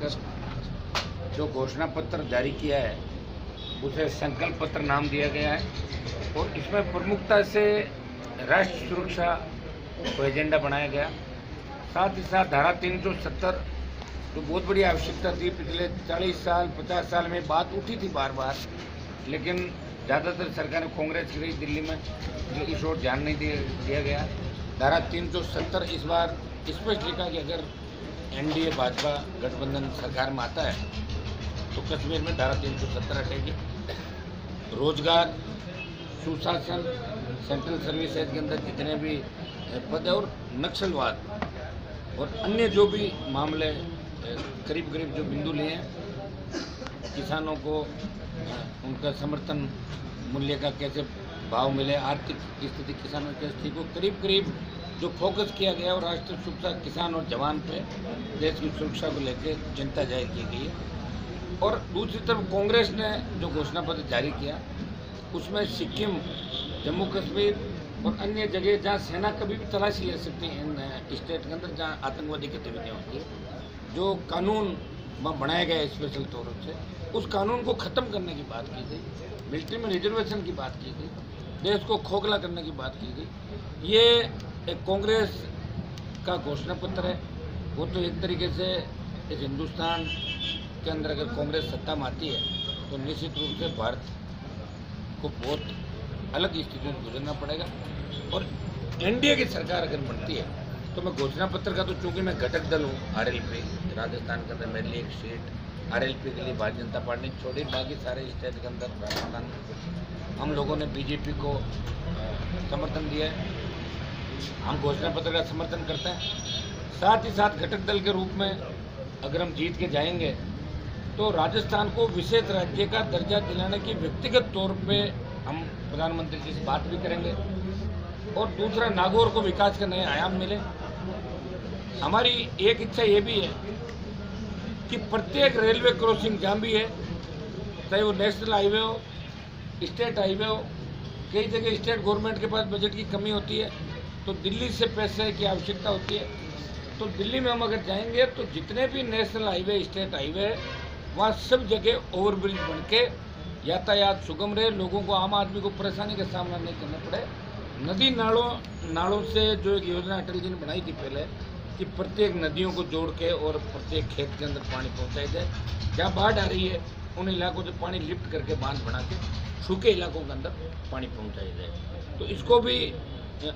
अंतर्गत जो घोषणा पत्र जारी किया है उसे संकल्प पत्र नाम दिया गया है और इसमें प्रमुखता से राष्ट्र सुरक्षा को एजेंडा बनाया गया। साथ ही साथ धारा 370 जो बहुत बड़ी आवश्यकता थी, पिछले 40 साल 50 साल में बात उठी थी बार बार, लेकिन ज़्यादातर सरकारें कांग्रेस की रही दिल्ली में, इस ओर ध्यान नहीं दिया गया। धारा 370 इस बार स्पष्ट लिखा कि अगर एनडीए भाजपा गठबंधन सरकार में आता है तो कश्मीर में धारा 370 हटेगी। रोजगार, सुशासन, सेंट्रल सर्विसेज के अंदर जितने भी पद है और नक्सलवाद और अन्य जो भी मामले करीब करीब जो बिंदु लिए हैं, किसानों को उनका समर्थन मूल्य का कैसे भाव मिले, आर्थिक स्थिति किसानों की कैसे ठीक हो, करीब करीब जो फोकस किया गया और राष्ट्रीय सुरक्षा, किसान और जवान पे देश की सुरक्षा को लेकर चिंता जाहिर की गई है। और दूसरी तरफ कांग्रेस ने जो घोषणा पत्र जारी किया उसमें सिक्किम, जम्मू कश्मीर और अन्य जगह जहां सेना कभी भी तलाशी ले सकती है इन स्टेट के अंदर जहां आतंकवादी गतिविधियाँ होती है, जो कानून बनाया गया है स्पेशल तौर से, उस कानून को ख़त्म करने की बात की गई, मिलिट्री में रिजर्वेशन की बात की गई, देश को खोखला करने की बात की गई। ये एक कांग्रेस का घोषणा पत्र है। वो तो एक तरीके से इस हिंदुस्तान के अंदर अगर कांग्रेस सत्ता में आती है तो निश्चित रूप से भारत को बहुत अलग स्थिति में गुजरना पड़ेगा। और एनडीए की सरकार अगर बनती है तो मैं घोषणा पत्र का, तो चूंकि मैं घटक दल हूँ आरएलपी, राजस्थान के अंदर मेरे लिए एक सीट आरएलपी के लिए भारतीय जनता पार्टी ने छोड़ी, बाकी सारे स्टेट के अंदर राजस्थान हम लोगों ने बीजेपी को समर्थन दिया है। हम घोषणा पत्र का समर्थन करते हैं। साथ ही साथ घटक दल के रूप में अगर हम जीत के जाएंगे तो राजस्थान को विशेष राज्य का दर्जा दिलाने की व्यक्तिगत तौर पे हम प्रधानमंत्री जी से बात भी करेंगे। और दूसरा, नागौर को विकास के नए आयाम मिले। हमारी एक इच्छा ये भी है कि प्रत्येक रेलवे क्रॉसिंग जहाँ भी है, चाहे वो नेशनल हाईवे हो, स्टेट हाईवे हो, कई जगह स्टेट गवर्नमेंट के पास बजट की कमी होती है तो दिल्ली से पैसे की आवश्यकता होती है। तो दिल्ली में हम अगर जाएंगे तो जितने भी नेशनल हाईवे, स्टेट हाईवे है, वहाँ सब जगह ओवरब्रिज बन के यातायात सुगम रहे, लोगों को, आम आदमी को परेशानी का सामना नहीं करना पड़े। नदी नालों से जो एक योजना अटल जी ने बनाई थी पहले कि प्रत्येक नदियों को जोड़ के और प्रत्येक खेत के अंदर पानी पहुँचाया जाए। जहाँ बाढ़ आ रही है उन इलाकों से पानी लिफ्ट करके बांध बना के सूखे इलाकों के अंदर पानी पहुँचाया जाए। तो इसको भी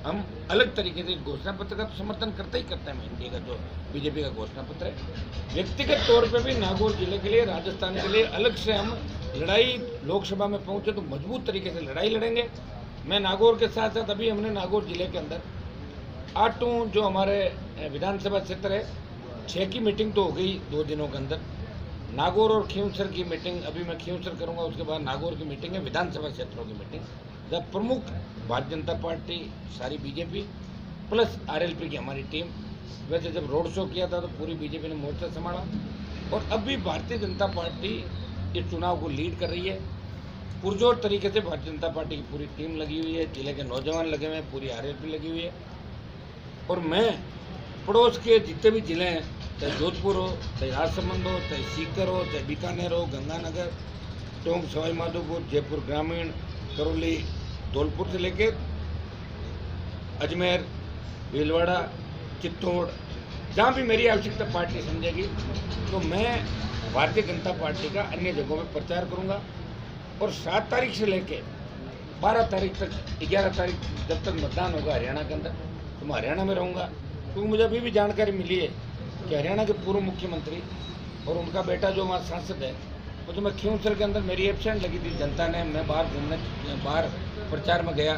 हम अलग तरीके से घोषणा पत्र का तो समर्थन करते ही करते हैं। इंडिया का जो बीजेपी का घोषणा पत्र है, व्यक्तिगत तौर पे भी नागौर जिले के लिए, राजस्थान के लिए अलग से हम लड़ाई लोकसभा में पहुंचे तो मजबूत तरीके से लड़ाई लड़ेंगे। मैं नागौर के साथ साथ अभी हमने नागौर जिले के अंदर 8 जो हमारे विधानसभा क्षेत्र है, 6 की मीटिंग तो हो गई 2 दिनों के अंदर। नागौर और खींवसर की मीटिंग अभी मैं खींवसर करूंगा, उसके बाद नागौर की मीटिंग है, विधानसभा क्षेत्रों की मीटिंग, जब प्रमुख भारतीय जनता पार्टी, सारी बीजेपी प्लस आरएलपी की हमारी टीम। वैसे जब रोड शो किया था तो पूरी बीजेपी ने मोर्चा संभाला और अब भी भारतीय जनता पार्टी इस चुनाव को लीड कर रही है। पुरजोर तरीके से भारतीय जनता पार्टी की पूरी टीम लगी हुई है, जिले के नौजवान लगे हुए हैं, पूरी आरएलपी लगी हुई है। और मैं पड़ोस के जितने भी जिले हैं, चाहे जोधपुर हो, चाहे राजसमंद हो, चाहे सीकर हो, चाहे बीकानेर हो, गंगानगर, टोंक, सवाई माधोपुर, जयपुर ग्रामीण, करौली, धौलपुर से लेकर अजमेर, भीलवाड़ा, चित्तौड़, जहाँ भी मेरी आवश्यकता पार्टी समझेगी तो मैं भारतीय जनता पार्टी का अन्य जगहों में प्रचार करूँगा। और 7 तारीख से लेकर 12 तारीख तक, 11 तारीख जब तक मतदान होगा हरियाणा के अंदर, तो मैं हरियाणा में रहूँगा। क्योंकि मुझे अभी भी जानकारी मिली है कि हरियाणा के पूर्व मुख्यमंत्री और उनका बेटा जो वहाँ सांसद है, वो तो मैं खींवसर के अंदर मेरी एब्सेंट लगी थी, जनता ने, मैं बाहर प्रचार में गया,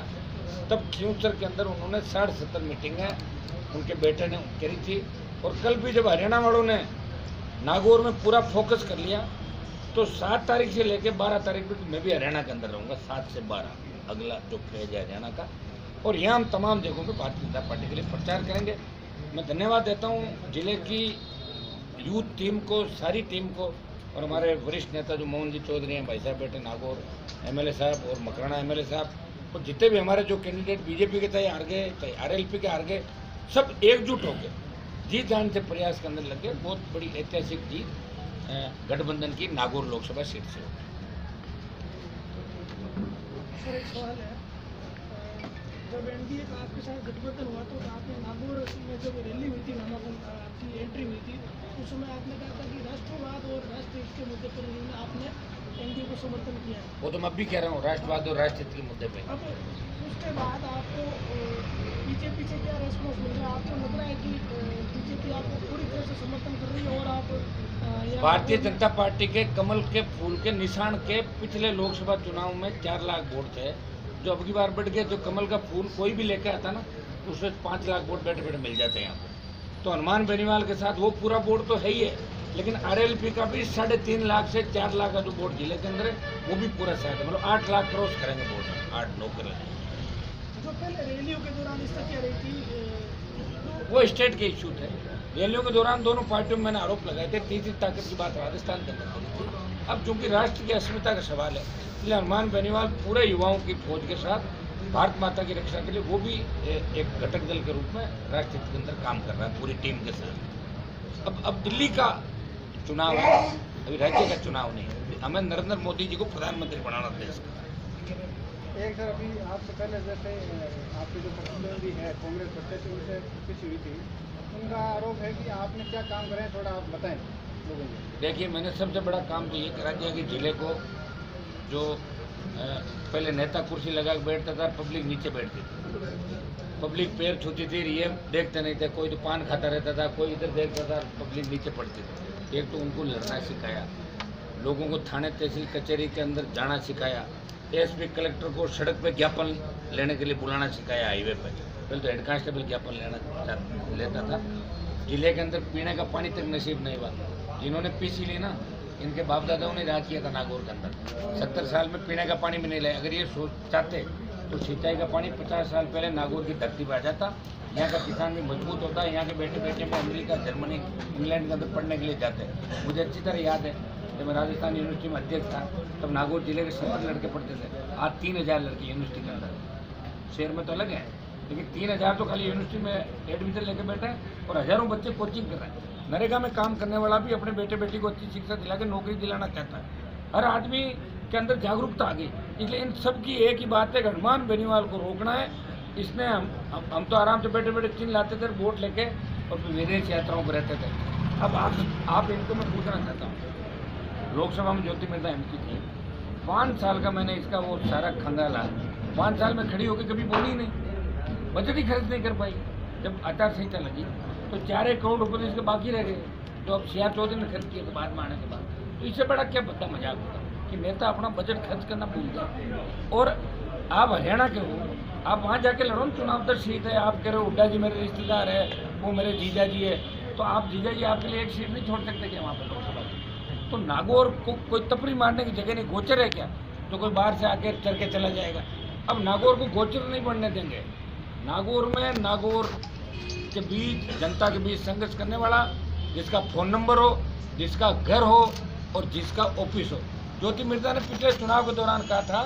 तब खींवसर के अंदर उन्होंने 70 मीटिंगें उनके बेटे ने करी थी। और कल भी जब हरियाणा वालों ने नागौर में पूरा फोकस कर लिया तो 7 तारीख से लेकर 12 तारीख तक मैं भी हरियाणा के अंदर रहूँगा, 7 से 12 अगला जो फेज है हरियाणा का। और यहाँ हम तमाम जगहों पर भारतीय जनता पार्टी के लिए प्रचार करेंगे। मैं धन्यवाद देता हूँ जिले की यूथ टीम को, सारी टीम को, और हमारे वरिष्ठ नेता जो मोहन जी चौधरी हैं, भाई साहब बेटे नागौर एमएलए साहब और मकराना एमएलए साहब, और जितने भी हमारे जो कैंडिडेट बीजेपी के चाहे हार गए, चाहे आरएलपी के हार गए, सब एकजुट होकर जी जान से प्रयास करने लगे। बहुत बड़ी ऐतिहासिक जीत गठबंधन की नागौर लोकसभा सीट से होगी। सर एक सवाल है, जब एनडीए का आपके साथ गठबंधन हुआ तो आपने नागौर में जब रैली हुई थी, नामांकन आपकी एंट्री हुई थी, उस समय आपने कहा था कि राष्ट्रवाद और राष्ट्रहित के मुद्दे पर आपने एनडीए को समर्थन किया है। वो तो मैं भी कह रहा हूँ, राष्ट्रवाद और राष्ट्रहित के मुद्दे पे। अब उसके बाद आपको बीजेपी से क्या रेस्पॉन्स मिल रहा है? आपको लग रहा है कि बीजेपी आपको पूरी तरह से समर्थन कर रही है और आप भारतीय जनता पार्टी के कमल के फूल के निशान के पिछले लोकसभा चुनाव में 4 लाख वोट थे, जो अब की बार बढ़ गए। जो कमल का फूल कोई भी लेके आता ना, उससे 5 लाख वोट बैठे बैठे मिल जाते हैं यहाँ पे। तो हनुमान बेनीवाल के साथ वो पूरा वोट तो है ही है, लेकिन आरएलपी का भी 3.5 लाख से 4 लाख का जो वोट जिले के अंदर है, वो भी पूरा शायद मतलब 8 लाख क्रॉस करेंगे वोट, 8-9 करेंगे। जो पहले रैलियों के दौरान स्थिति रही थी, वो स्टेट के इशू थे। रैलियों के दौरान दोनों पार्टियों में मैंने आरोप लगाए थे, तीसरी ताकत की बात राजस्थान के अंदर थी। अब चूंकि राष्ट्र की अस्मिता का सवाल है, इसलिए हनुमान बेनीवाल पूरे युवाओं की फौज के साथ भारत माता की रक्षा के लिए वो भी एक घटक दल के रूप में राष्ट्र हित के अंदर काम कर रहा है पूरी टीम के साथ। अब दिल्ली का चुनाव है, अभी राज्य का चुनाव नहीं है। हमें नरेंद्र मोदी जी को प्रधानमंत्री बनाना देश का। एक सर, अभी आपसे पहले जैसे आपके जो प्रतिद्वंदी है कांग्रेस प्रत्याशी, उनसे पूछी हुई थी, उनका आरोप है कि आपने क्या काम करे हैं, थोड़ा आप बताएं लोगों को। देखिए, मैंने सबसे बड़ा काम तो ये करा दिया कि जिले को जो पहले नेता कुर्सी लगा के बैठता था, पब्लिक नीचे बैठती थी, पब्लिक पैर छूती थी, ये देखते नहीं थे। कोई तो पान खाता रहता था, कोई इधर देखता था, पब्लिक नीचे पड़ती थी। एक तो उनको लड़ना सिखाया, लोगों को थाने तहसील कचहरी के अंदर जाना सिखाया, एसपी कलेक्टर को सड़क पे ज्ञापन लेने के लिए बुलाना सिखाया हाईवे पे। पहले तो हेड कांस्टेबल ज्ञापन लेता था। जिले के अंदर पीने का पानी तक नसीब नहीं हुआ। जिन्होंने पीसी ली ना, इनके बाप दादाओं ने राज किया था नागौर के अंदर। 70 साल में पीने का पानी भी नहीं लाया। अगर ये सोच चाहते तो सिंचाई का पानी 50 साल पहले नागौर की धरती पर आ जाता। यहाँ का किसान भी मजबूत होता है। यहाँ के बेटे बेटे में अमेरिका, जर्मनी, इंग्लैंड के अंदर पढ़ने के लिए जाते हैं। मुझे अच्छी तरह याद है, जब मैं राजस्थान यूनिवर्सिटी में अध्यक्ष था, तब नागौर जिले के 70 लड़के पढ़ते थे। आज 3000 लड़के यूनिवर्सिटी के अंदर। शहर में तो अलग है, लेकिन 3000 तो खाली यूनिवर्सिटी में एडमिशन लेके बैठे हैं और हज़ारों बच्चे कोचिंग कर रहे हैं। नरेगा में काम करने वाला भी अपने बेटे बेटी को अच्छी शिक्षा दिला के नौकरी दिलाना चाहता है। हर आदमी के अंदर जागरूकता आ गई। इसलिए इन सब की एक ही बात है कि हनुमान बेनीवाल को रोकना है। इसने हम तो आराम से बैठे बैठे चिन्ह लाते थे, वोट लेके, और विदेश यात्राओं पर रहते थे। अब आप इनको मैं पूछना चाहता हूँ, लोकसभा में ज्योति मिर्धा एमपी थी, 5 साल का मैंने इसका वो सारा खंगाला, 5 साल में खड़ी होकर कभी बोली नहीं, बजट ही खर्च नहीं कर पाई। जब आचार संहिता लगी तो 4 करोड़ रुपये इसके बाकी रह गए, जो अब CR चौधरी ने खर्च किए तो बाद में आने के बाद। तो इससे बड़ा क्या बड़ा मजाक होता कि नेता अपना बजट खर्च करना भूल जाए। और आप हरियाणा के हो, आप वहाँ जाके लड़ो ना, चुनाव दर सीट है, आप कह रहे हो हुड्डा जी मेरे रिश्तेदार है, वो मेरे जीजा जी है, तो आप जीजा जी आपके लिए एक सीट नहीं छोड़ सकते क्या वहाँ पर लोकसभा? तो नागौर को कोई तपरी मारने की जगह नहीं, गोचर है क्या तो कोई बाहर से आके चल के चला जाएगा? अब नागौर को गोचर नहीं बनने देंगे। नागौर में नागौर के बीच, जनता के बीच संघर्ष करने वाला, जिसका फ़ोन नंबर हो, जिसका घर हो और जिसका ऑफिस हो। ज्योति मिर्धा ने पिछले चुनाव के दौरान कहा था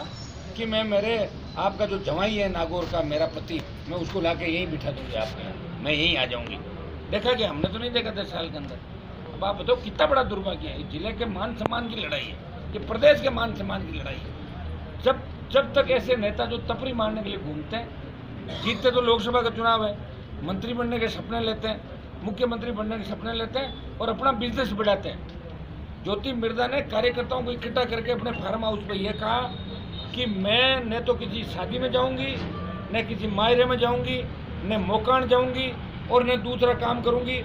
कि मैं मेरे आपका जो जवाई है नागौर का, मेरा पति, मैं उसको ला के यहीं बिठा दूँगी आपके यहाँ, मैं यहीं आ जाऊँगी। देखा क्या? हमने तो नहीं देखा 10 साल के अंदर। अब आप बताओ कितना बड़ा दुर्भाग्य है। जिले के मान सम्मान की लड़ाई है, ये प्रदेश के मान सम्मान की लड़ाई है। जब तक ऐसे नेता जो तपरी मारने के लिए घूमते हैं, जीतते तो लोकसभा का चुनाव है, मंत्री बनने के सपने लेते हैं, मुख्यमंत्री बनने के सपने लेते हैं और अपना बिजनेस बढ़ाते हैं। ज्योति मिर्धा ने कार्यकर्ताओं को इकट्ठा करके अपने फार्म हाउस पर यह कहा कि मैं न तो किसी शादी में जाऊंगी, न किसी मायरे में जाऊंगी, न मोकान जाऊंगी और न दूसरा काम करूंगी।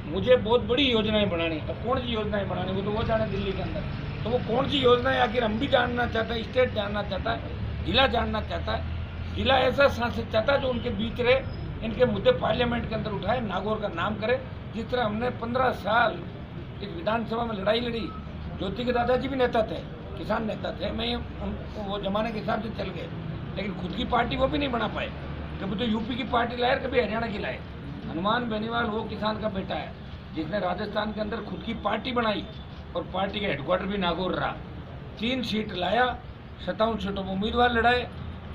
मुझे बहुत बड़ी योजनाएं बनानी। अब कौन सी योजनाएं बनानी, वो तो वो जाने दिल्ली के अंदर। तो वो कौन सी योजनाएं आखिर हम भी जानना चाहते हैं, स्टेट जानना चाहता है, जिला जानना चाहता है। जिला ऐसा सांसद चाहता है जो उनके बीच रहे, इनके मुद्दे पार्लियामेंट के अंदर उठाए, नागौर का नाम करे। जिस तरह हमने 15 साल इस विधानसभा में लड़ाई लड़ी। ज्योति के दादाजी भी नेता थे, किसान नेता थे, मैं उनको वो जमाने के हिसाब से चल गए, लेकिन खुद की पार्टी वो भी नहीं बना पाए। कभी तो यूपी की पार्टी लाए, कभी हरियाणा की लाए। हनुमान बेनीवाल वो किसान का बेटा है जिसने राजस्थान के अंदर खुद की पार्टी बनाई और पार्टी के हेडक्वार्टर भी नागौर रहा। 3 सीट लाया, 57 सीटों में उम्मीदवार लड़ाए।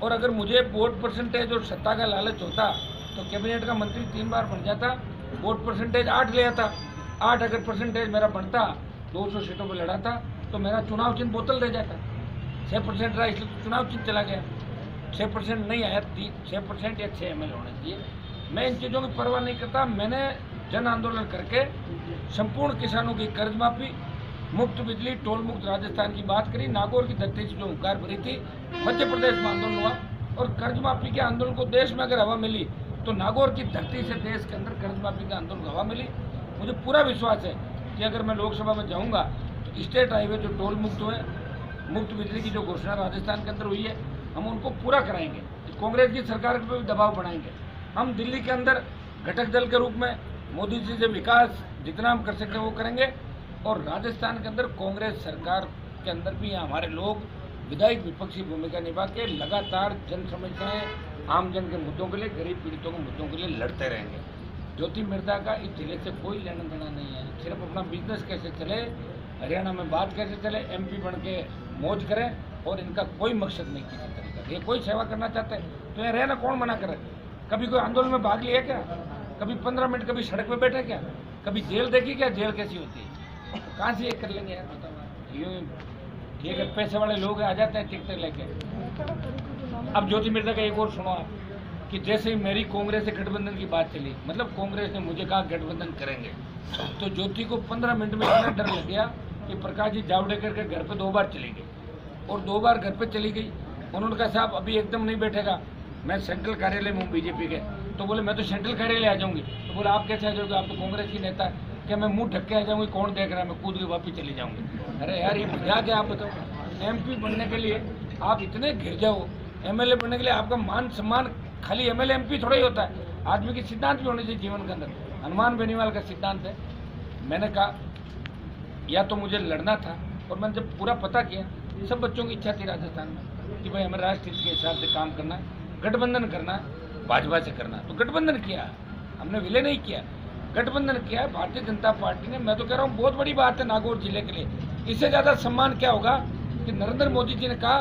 और अगर मुझे वोट परसेंटेज और सत्ता का लालच होता तो कैबिनेट का मंत्री 3 बार बन जाता। वोट परसेंटेज 8 ले आता। 8 अगर परसेंटेज मेरा बनता, 200 सीटों पर लड़ा था तो मेरा चुनाव चिन्ह बोतल रह जाता। 6% रहा, इसलिए चुनाव चिन्ह चला गया। 6% नहीं आया, 6% या 6 ML होने चाहिए। मैं इन चीज़ों की परवाह नहीं करता। मैंने जन आंदोलन करके संपूर्ण किसानों की कर्ज माफी, मुफ्त बिजली, टोल मुक्त राजस्थान की बात करी। नागौर की धरती से जो हुंकार भरी थी, मध्य प्रदेश में आंदोलन हुआ और कर्ज माफी के आंदोलन को देश में अगर हवा मिली तो नागौर की धरती से देश के अंदर कर्ज माफी का आंदोलन को हवा मिली। मुझे पूरा विश्वास है कि अगर मैं लोकसभा में जाऊंगा तो स्टेट हाईवे जो टोल मुक्त हुए, मुफ्त बिजली की जो घोषणा राजस्थान के अंदर हुई है, हम उनको पूरा कराएंगे। कांग्रेस की सरकार पर भी दबाव बनाएंगे। हम दिल्ली के अंदर घटक दल के रूप में मोदी जी से विकास जितना हम कर सकते हैं वो करेंगे और राजस्थान के अंदर कांग्रेस सरकार के अंदर भी हमारे लोग विधायक विपक्षी भूमिका निभा के लगातार जन समस्याएं, आम जन के मुद्दों के लिए, गरीब पीड़ितों के मुद्दों के लिए लड़ते रहेंगे। ज्योति मिर्धा का इस जिले से कोई लेना देना नहीं है। सिर्फ अपना बिजनेस कैसे चले, हरियाणा में बात कैसे चले, MP बन के मौज करें और इनका कोई मकसद नहीं किसी तरीका। ये कोई सेवा करना चाहते हैं तो यहाँ रहना कौन मना करे। कभी कोई आंदोलन में भाग लिया क्या? कभी 15 मिनट कभी सड़क पे बैठे क्या? कभी जेल देखी क्या? जेल कैसी होती है? तो कहाँ से ये कर लेंगे यार, बताओ। ये अगर पैसे वाले लोग आ जाते हैं टिकट लेके। अब ज्योति मिर्धा का एक और सुनो आप कि जैसे ही मेरी कांग्रेस से गठबंधन की बात चली, मतलब कांग्रेस ने मुझे कहा गठबंधन करेंगे, तो ज्योति को 15 मिनट में इतना डर लग गया कि प्रकाश जी जावड़ेकर के घर पे 2 बार चली गई और 2 बार घर पे चली गई। उन्होंने कहा साहब अभी एकदम नहीं बैठेगा, मैं सेंट्रल कार्यालय में हूँ बीजेपी के। तो बोले मैं तो सेंट्रल कार्यालय आ जाऊँगी। तो बोले आप कैसे आ जाओगे, आप तो कांग्रेस की नेता है। क्या मैं मुंह ढक के आ जाऊँगी, कौन देख रहा है, मैं कूद के वापस चली जाऊँगी। अरे यार ये मजाक है। आप बताओ, MP बनने के लिए आप इतने घिर जाओ, MLA बनने के लिए आपका मान सम्मान खाली MLA MP थोड़ा ही होता है। आदमी की सिद्धांत भी होने चाहिए जीवन के अंदर। हनुमान बेनीवाल का सिद्धांत है। मैंने कहा या तो मुझे लड़ना था और मैंने जब पूरा पता किया, सब बच्चों की इच्छा थी राजस्थान में कि भाई हमें राष्ट्र हित के हिसाब से काम करना है, गठबंधन करना है, भाजपा से करना है। तो गठबंधन किया, हमने विलय नहीं किया, गठबंधन किया है भारतीय जनता पार्टी ने। मैं तो कह रहा हूँ बहुत बड़ी बात है नागौर जिले के लिए। इससे ज़्यादा सम्मान क्या होगा कि नरेंद्र मोदी जी ने कहा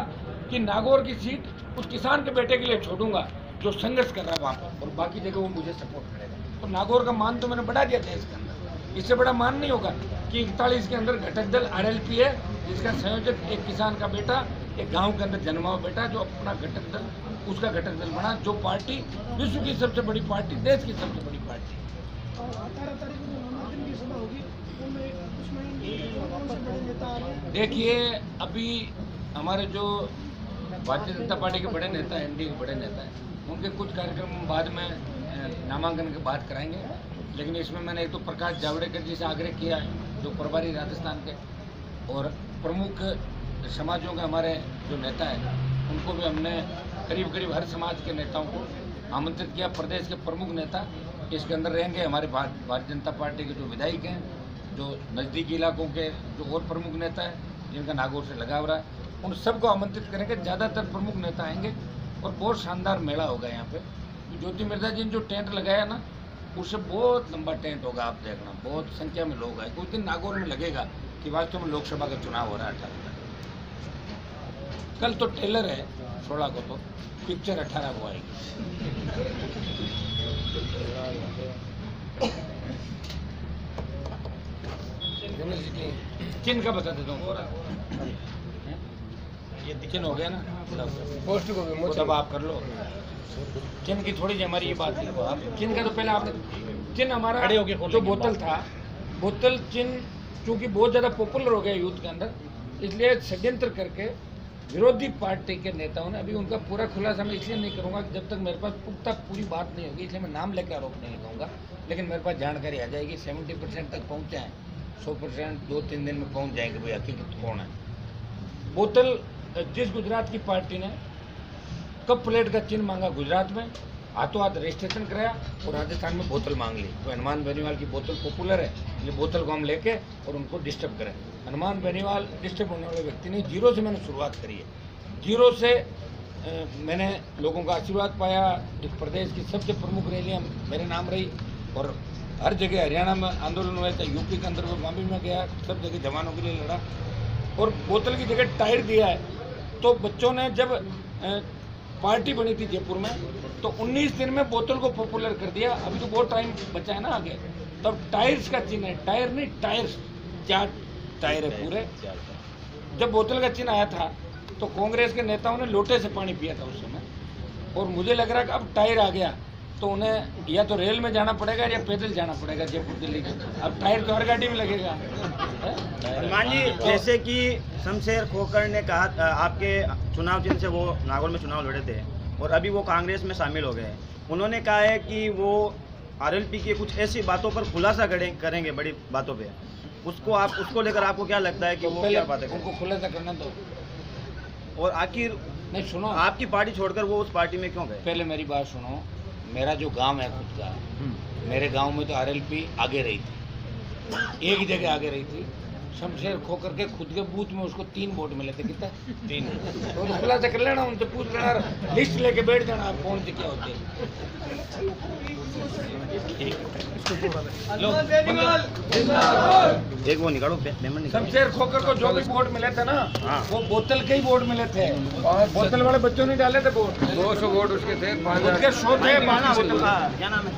कि नागौर की सीट उस किसान के बेटे के लिए छोड़ूंगा जो संघर्ष कर रहा है वहाँ पर, और बाकी जगह वो मुझे सपोर्ट करेगा। तो नागौर का मान तो मैंने बढ़ा दिया देश के अंदर। इससे बड़ा मान नहीं होगा कि 41 के अंदर घटक दल RLP है, जिसका संयोजक एक किसान का बेटा, एक गांव के अंदर जन्मा हुआ बेटा, जो अपना घटक दल, उसका घटक दल बना, जो पार्टी विश्व की सबसे बड़ी पार्टी, देश की सबसे बड़ी पार्टी। और 18 तारीख को नामांकन की सभा होगी, उसमें कौन से बड़े नेता आ रहे हैं? देखिए अभी हमारे जो भारतीय जनता पार्टी के बड़े नेता हैं, NDA के बड़े नेता हैं, उनके कुछ कार्यक्रम बाद में नामांकन के बाद कराएंगे। लेकिन इसमें मैंने एक तो प्रकाश जावड़ेकर जी से आग्रह किया है, जो प्रभारी राजस्थान के, और प्रमुख समाजों के हमारे जो नेता हैं उनको भी हमने करीब हर समाज के नेताओं को आमंत्रित किया। प्रदेश के प्रमुख नेता इसके अंदर रहेंगे। हमारे भारतीय जनता पार्टी के जो विधायक हैं, जो नज़दीकी इलाकों के जो और प्रमुख नेता हैं जिनका नागौर से लगाव रहा है, उन सबको आमंत्रित करेंगे। ज़्यादातर प्रमुख नेता आएंगे और बहुत शानदार मेला होगा यहाँ पे। ज्योति मिर्धा जी ने जो टेंट लगाया ना, उससे बहुत लंबा टेंट होगा, आप देखना बहुत संख्या में लोग आए। कुछ दिन नागौर में लगेगा कि वास्तव में लोकसभा का चुनाव हो रहा है 18 को। कल तो ट्रेलर है 16 को, तो पिक्चर 18 को आएगी। चिन्ह का बता देता हूँ, ये चिन्ह हो गया ना, पोस्ट को भी तब आप कर लो। चिन्ह की थोड़ी सी हमारी ये बात थी। आप चिन्ह का तो पहले आपने चिन्ह हमारा जो बोतल था, बोतल चिन्ह चूँकि बहुत ज़्यादा पॉपुलर हो गया यूथ के अंदर, इसलिए षड्यंत्र करके विरोधी पार्टी के नेताओं ने, अभी उनका पूरा खुलासा मैं इसलिए नहीं करूँगा जब तक मेरे पास पुख्ता पूरी बात नहीं होगी, इसलिए मैं नाम लेकर आरोप नहीं लगाऊंगा। लेकिन मेरे पास जानकारी आ जाएगी। 70% तक पहुँचे हैं, 100% 2-3 दिन में पहुँच जाएंगे भाई हकीकत कौन है। बोतल जिस गुजरात की पार्टी ने कप प्लेट का चिन्ह मांगा गुजरात में, हाथों हाथ रजिस्ट्रेशन कराया और राजस्थान में बोतल मांग ली। तो हनुमान बेनीवाल की बोतल पॉपुलर है, ये बोतल को हम लेके और उनको डिस्टर्ब करें। हनुमान बेनीवाल डिस्टर्ब होने वाले व्यक्ति नहीं, 0 से मैंने शुरुआत करी है। 0 से मैंने लोगों का आशीर्वाद पाया। इस प्रदेश की सबसे प्रमुख रैलियाँ मेरे नाम रही और हर जगह हरियाणा में आंदोलन हुए थे, यूपी के अंदर बॉम्बे में गया, सब जगह जवानों के लिए लड़ा और बोतल की जगह टायर दिया है। तो बच्चों ने जब पार्टी बनी थी जयपुर में, तो 19 दिन में बोतल को पॉपुलर कर दिया। अभी तो बहुत टाइम बचा है ना आगे, तब टायर्स का चिन्ह है, टायर नहीं टायर्स, टायर है पूरे। जब बोतल का चिन्ह आया था तो कांग्रेस के नेताओं ने लोटे से पानी पिया था उस समय, और मुझे लग रहा है कि अब टायर आ गया तो उन्हें या तो रेल में जाना पड़ेगा या पैदल जाना पड़ेगा जयपुर दिल्ली के। अब टायर तो हर गाड़ी में लगेगा। हनुमान जी, जैसे कि शमशेर खोखर ने कहा आपके चुनाव चिन्ह से वो नागौर में चुनाव लड़े थे और अभी वो कांग्रेस में शामिल हो गए हैं। उन्होंने कहा है कि वो आरएलपी की कुछ ऐसी बातों पर खुलासा करेंगे, बड़ी बातों पे। उसको लेकर आपको क्या लगता है कि वो क्या बात है? उनको खुलासा करना दो। और आखिर नहीं, सुनो, आपकी पार्टी छोड़कर वो उस पार्टी में क्यों गए? पहले मेरी बात सुनो। मेरा जो गांव है खुद का, मेरे गांव में तो आरएलपी आगे रही थी, एक जगह आगे रही थी। शमशेर खोखर के खुद के बूथ में उसको 3 वोट मिले थे। कितना? 3। तो खुलासा कर लेना, उनसे पूछ लेना, लिस्ट लेके बैठ जाना आप कौन से क्या होते हैं। एक वो निकालो पेमेंट। शमशेर खोखर को जो भी वोट मिले थे ना, वो बोतल के ही वोट मिले थे। बोतल वाले बच्चों ने डाले थे वोट। 200 वोट उसके थे, 5,000 के 100 थे। क्या नाम है?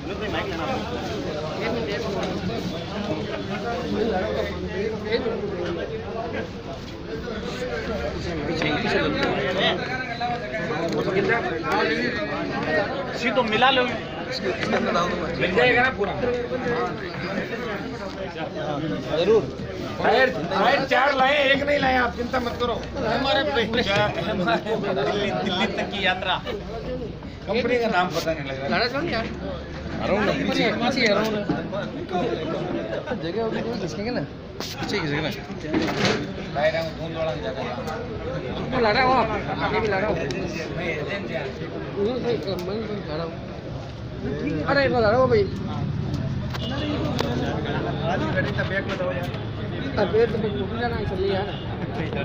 तो मिला लो, मिल जाएगा ना पूरा। जरूर। टायर 4 लाए, 1 नहीं लाए, आप चिंता मत करो। दिल्ली तक की यात्रा। कंपनी का नाम पता नहीं लग रहा। अरे वो लड़ा भाई आज गाड़ी का बैग में दो यार। अबे तो टूट जाना चली यार,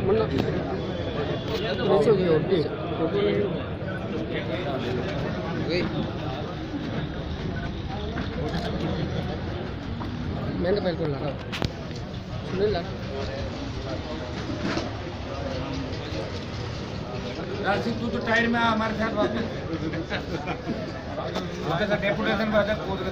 मतलब कैसे हो गई होती गई। मैंने पहले तो लगा सुन लगा राशि, तू तो टायर में आ हमारे साथ वापस। डेपुटेशन में कूद के